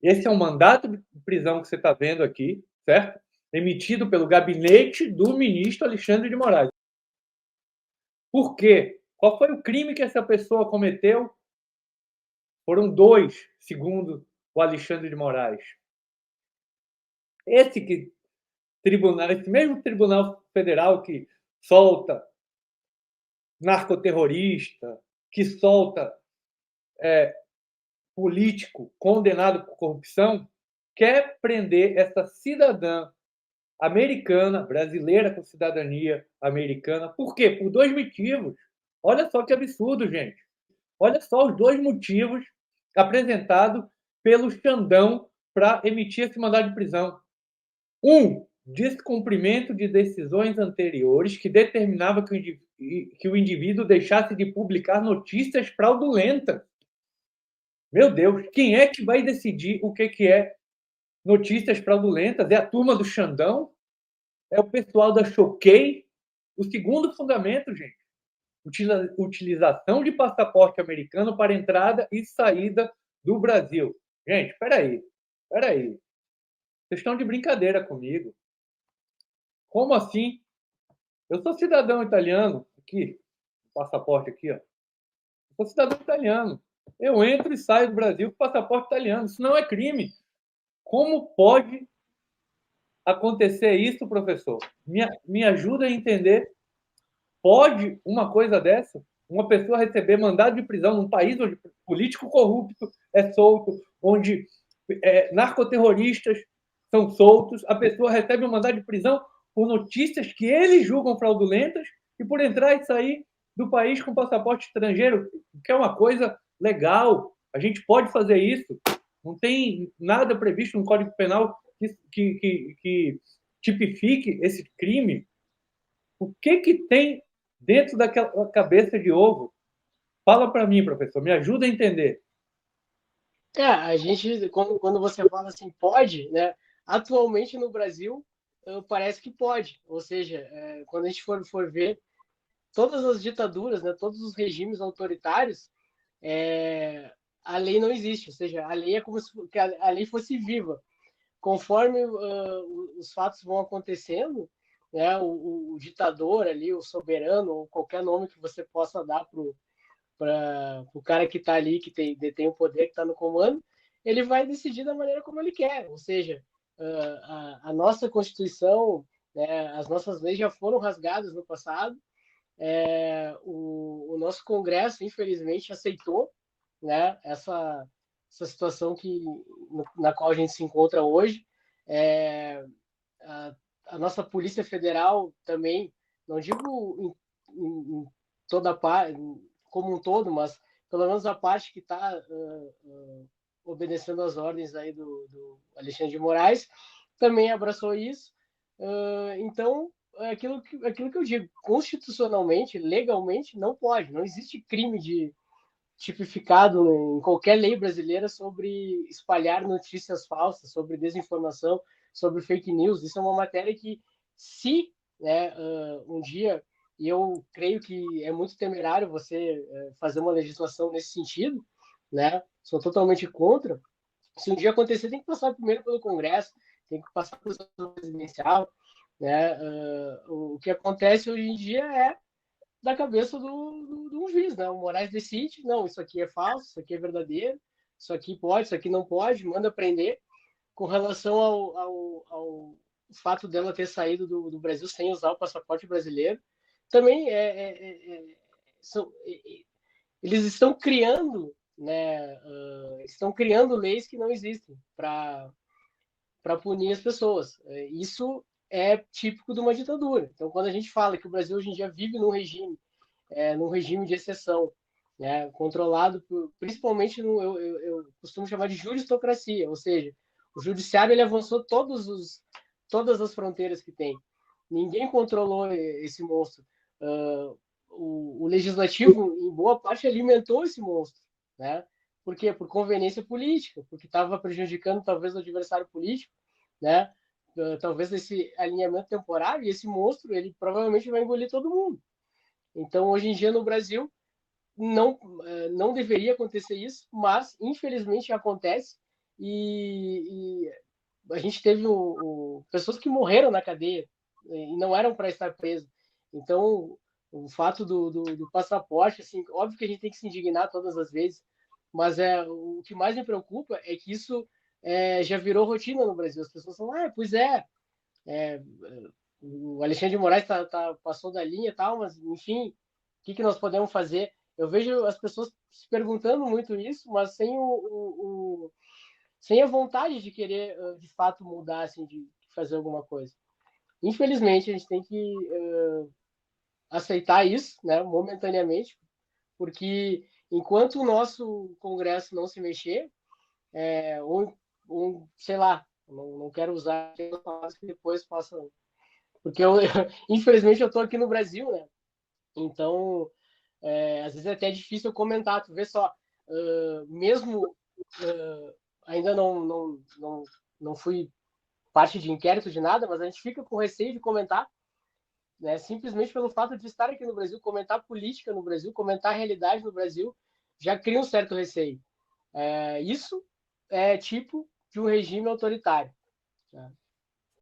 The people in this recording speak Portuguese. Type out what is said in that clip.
Esse é um mandato de prisão que você está vendo aqui, certo? Emitido pelo gabinete do ministro Alexandre de Moraes. Por quê? Qual foi o crime que essa pessoa cometeu? Foram dois, segundo o Alexandre de Moraes. Esse mesmo Tribunal Federal que solta narcoterrorista, que solta político condenado por corrupção, quer prender essa cidadã americana, brasileira com cidadania americana. Por quê? Por dois motivos. Olha só que absurdo, gente. Olha só os dois motivos apresentados pelo Xandão para emitir esse mandado de prisão. Descumprimento de decisões anteriores que determinava que o indivíduo deixasse de publicar notícias fraudulentas. Meu Deus, quem é que vai decidir o que é notícias fraudulentas? É a turma do Xandão? É o pessoal da Choquei? O segundo fundamento, gente, utilização de passaporte americano para entrada e saída do Brasil. Gente, espera aí. Vocês estão de brincadeira comigo. Como assim? Eu sou cidadão italiano, aqui, passaporte aqui, ó. Eu sou cidadão italiano. Eu entro e saio do Brasil com passaporte italiano. Isso não é crime. Como pode acontecer isso, professor? Me ajuda a entender. Pode uma coisa dessa? Uma pessoa receber mandado de prisão num país onde político corrupto é solto, onde narcoterroristas são soltos, a pessoa recebe um mandado de prisão por notícias que eles julgam fraudulentas e por entrar e sair do país com passaporte estrangeiro, que é uma coisa legal. A gente pode fazer isso. Não tem nada previsto no Código Penal que tipifique esse crime. O que tem dentro daquela cabeça de ovo? Fala para mim, professor, me ajuda a entender. A gente, quando você fala assim, pode, né? Atualmente no Brasil, parece que pode. Ou seja, quando a gente for ver todas as ditaduras, né, todos os regimes autoritários, a lei não existe. Ou seja, a lei é como se a lei fosse viva. Conforme os fatos vão acontecendo, né, o ditador ali, o soberano, ou qualquer nome que você possa dar para o cara que está ali, que detém o poder, que está no comando, ele vai decidir da maneira como ele quer. Ou seja, a nossa Constituição, né, as nossas leis já foram rasgadas no passado. O nosso Congresso, infelizmente, aceitou, né, essa situação na qual a gente se encontra hoje. A nossa Polícia Federal também, não digo em toda a parte, como um todo, mas pelo menos a parte que está obedecendo às ordens aí do Alexandre de Moraes, também abraçou isso. Então, aquilo que eu digo, constitucionalmente, legalmente, não pode, não existe crime tipificado em qualquer lei brasileira sobre espalhar notícias falsas, sobre desinformação, sobre fake news. Isso é uma matéria que, se, né, um dia, e eu creio que é muito temerário você fazer uma legislação nesse sentido, né? Sou totalmente contra. Se um dia acontecer, tem que passar primeiro pelo Congresso, tem que passar pelo Senado presidencial, né? O que acontece hoje em dia é da cabeça do juiz, né? O Moraes decide, não, isso aqui é falso, isso aqui é verdadeiro, isso aqui pode, isso aqui não pode, manda prender. Com relação ao fato dela ter saído do Brasil sem usar o passaporte brasileiro, também eles estão criando, né? Estão criando leis que não existem para punir as pessoas. Isso é típico de uma ditadura. Então, quando a gente fala que o Brasil hoje em dia vive num regime de exceção, né, controlado principalmente eu costumo chamar de juristocracia, ou seja, o judiciário ele avançou todas as fronteiras que tem. Ninguém controlou esse monstro. O legislativo, em boa parte, alimentou esse monstro, né? Por quê? Por conveniência política, porque estava prejudicando talvez o adversário político, né? Talvez esse alinhamento temporário, e esse monstro, ele provavelmente vai engolir todo mundo. Então, hoje em dia, no Brasil, não deveria acontecer isso, mas, infelizmente, acontece. e a gente teve pessoas que morreram na cadeia e não eram para estar preso. Então, o fato do passaporte, assim, óbvio que a gente tem que se indignar todas as vezes, mas o que mais me preocupa é que isso já virou rotina no Brasil. As pessoas falam, pois é, o Alexandre de Moraes passou da linha e tal, mas, enfim, o que nós podemos fazer? Eu vejo as pessoas se perguntando muito isso, mas sem a vontade de querer, de fato, mudar, assim, de fazer alguma coisa. Infelizmente, a gente tem que aceitar isso, né, momentaneamente, porque enquanto o nosso Congresso não se mexer, ou sei lá, não quero usar palavras que depois possam. Porque infelizmente eu estou aqui no Brasil, né? Então, às vezes é até difícil eu comentar. Tu vê só, mesmo ainda não fui parte de inquérito de nada, mas a gente fica com receio de comentar, né? Simplesmente pelo fato de estar aqui no Brasil, comentar política no Brasil, comentar a realidade no Brasil, já cria um certo receio. Isso é tipo de um regime autoritário. Né?